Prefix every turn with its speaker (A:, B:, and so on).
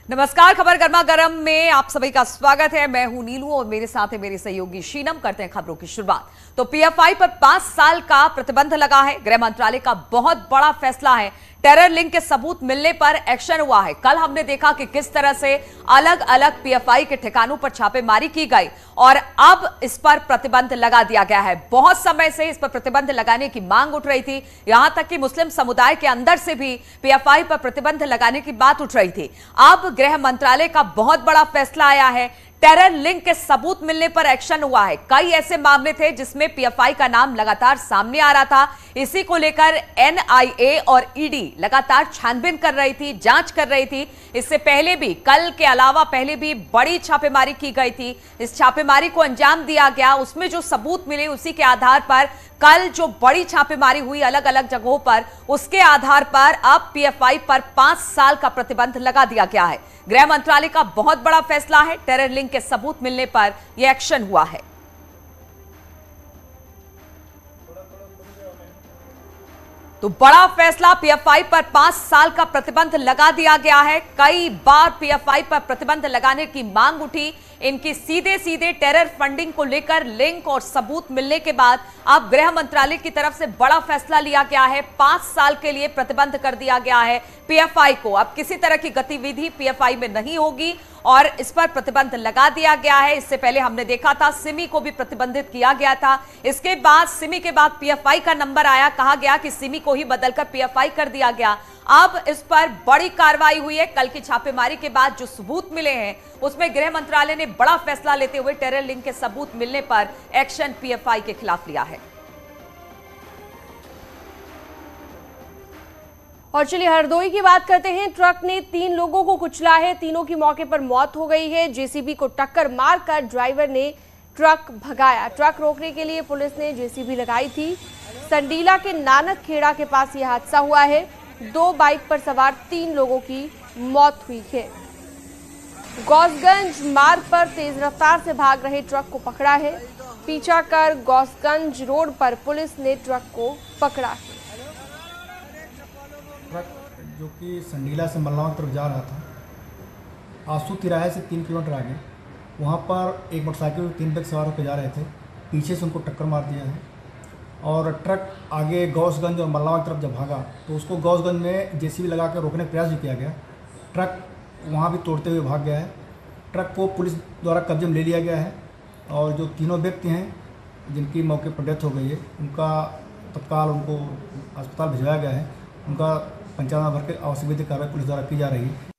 A: नमस्कार, खबर गर्मा गर्म में आप सभी का स्वागत है। मैं हूं नीलू और मेरे साथ है मेरी सहयोगी शीनम। करते हैं खबरों की शुरुआत। तो पीएफआई पर 5 साल का प्रतिबंध लगा है। गृह मंत्रालय का बहुत बड़ा फैसला है। टेरर लिंक के सबूत मिलने पर एक्शन हुआ है। कल हमने देखा कि किस तरह से अलग अलग पीएफआई के ठिकानों पर छापेमारी की गई और अब इस पर प्रतिबंध लगा दिया गया है। बहुत समय से इस पर प्रतिबंध लगाने की मांग उठ रही थी, यहां तक कि मुस्लिम समुदाय के अंदर से भी पीएफआई पर प्रतिबंध लगाने की बात उठ रही थी। अब गृह मंत्रालय का बहुत बड़ा फैसला आया है। टेरर लिंक के सबूत मिलने पर एक्शन हुआ है। कई ऐसे मामले थे जिसमें पीएफआई का नाम लगातार सामने आ रहा था। इसी को लेकर एनआईए और ईडी लगातार छानबीन कर रही थी, जांच कर रही थी। इससे पहले भी, कल के अलावा पहले भी बड़ी छापेमारी की गई थी। इस छापेमारी को अंजाम दिया गया। उसमें जो सबूत मिले उसी के आधार पर कल जो बड़ी छापेमारी हुई अलग अलग जगहों पर, उसके आधार पर अब पीएफआई पर 5 साल का प्रतिबंध लगा दिया गया है। गृह मंत्रालय का बहुत बड़ा फैसला है। टेरर लिंक के सबूत मिलने पर यह एक्शन हुआ है। तो बड़ा फैसला, पीएफआई पर 5 साल का प्रतिबंध लगा दिया गया है। कई बार पीएफआई पर प्रतिबंध लगाने की मांग उठी। इनकी सीधे सीधे टेरर फंडिंग को लेकर लिंक और सबूत मिलने के बाद अब गृह मंत्रालय की तरफ से बड़ा फैसला लिया गया है। 5 साल के लिए प्रतिबंध कर दिया गया है पीएफआई को। अब किसी तरह की गतिविधि पीएफआई में नहीं होगी और इस पर प्रतिबंध लगा दिया गया है। इससे पहले हमने देखा था सिमी को भी प्रतिबंधित किया गया था। इसके बाद सिमी के बाद पीएफआई का नंबर आया, कहा गया कि सिमी को ही बदलकर पीएफआई कर दिया गया। अब इस पर बड़ी कार्रवाई हुई है। कल की छापेमारी के बाद जो सबूत मिले हैं उसमें गृह मंत्रालय ने बड़ा फैसला लेते हुए टेरर लिंक के सबूत मिलने पर एक्शन पीएफआई के खिलाफ लिया है।
B: और चलिए हरदोई की बात करते हैं। ट्रक ने 3 लोगों को कुचला है। तीनों की मौके पर मौत हो गई है। जेसीबी को टक्कर मारकर ड्राइवर ने ट्रक भगाया। ट्रक रोकने के लिए पुलिस ने जेसीबी लगाई थी। संडीला के नानक खेड़ा के पास यह हादसा हुआ है। 2 बाइक पर सवार 3 लोगों की मौत हुई है। गौसगंज मार्ग पर तेज रफ्तार से भाग रहे ट्रक को पकड़ा है। पीछा कर गौसगंज रोड पर पुलिस ने ट्रक को पकड़ा है।
C: ट्रक जो कि संडीला से मल्लावा की तरफ जा रहा था, आंसू तिराहे से 3 किलोमीटर आगे, वहाँ पर एक मोटरसाइकिल में 3 व्यक्ति सवार होकर जा रहे थे। पीछे से उनको टक्कर मार दिया है और ट्रक आगे गौसगंज और मल्लावा की तरफ जब भागा तो उसको गौसगंज में जेसीबी लगा कर रोकने का प्रयास भी किया गया। ट्रक वहाँ भी तोड़ते हुए भाग गया है। ट्रक को पुलिस द्वारा कब्जे में ले लिया गया है और जो तीनों व्यक्ति हैं जिनकी मौके पर डेथ हो गई है, उनका तत्काल उनको अस्पताल भिजवाया गया है। उनका पंचनामा भर के आवश्यक विधिक कार्रवाई पुलिस द्वारा की जा रही है।